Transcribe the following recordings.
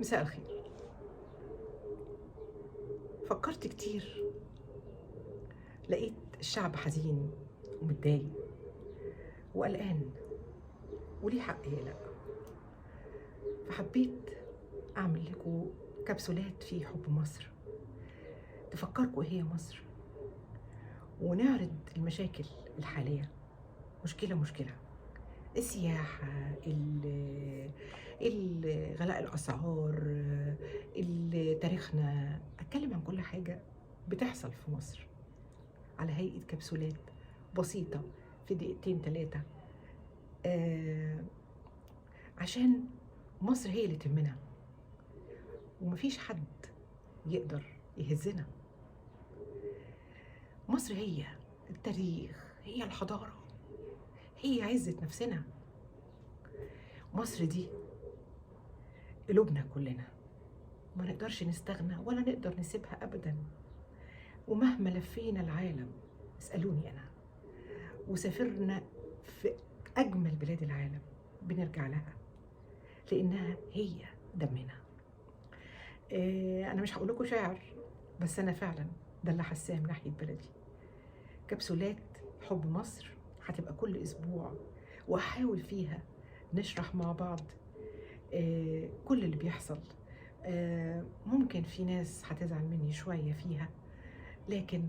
مساء الخير. فكرت كتير، لقيت الشعب حزين ومتضايق وقلقان وليه حق يقلق. فحبيت أعمل لكم كبسولات في حب مصر تفكركم إيه هي مصر، ونعرض المشاكل الحالية مشكلة مشكلة: السياحة، غلاء الأسعار، تاريخنا. أتكلم عن كل حاجة بتحصل في مصر على هيئة كبسولات بسيطة في دقيقتين 3، عشان مصر هي اللي تهمنا ومفيش حد يقدر يهزنا. مصر هي التاريخ، هي الحضارة، هي عزة نفسنا. مصر دي قلوبنا كلنا، ما نقدرش نستغنى ولا نقدر نسيبها أبدا. ومهما لفينا العالم، اسألوني أنا، وسافرنا في أجمل بلاد العالم، بنرجع لها لأنها هي دمنا. أنا مش هقول لكم شعر، بس أنا فعلا ده اللي حاساه من ناحية بلدي. كبسولات حب مصر هتبقى كل أسبوع، وأحاول فيها نشرح مع بعض كل اللي بيحصل. ممكن في ناس هتزعل مني شوية فيها، لكن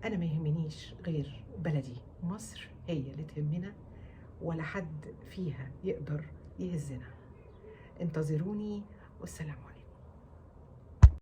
أنا ما يهمنيش غير بلدي مصر، هي اللي تهمنا ولا حد فيها يقدر يهزنا. انتظروني، والسلام عليكم.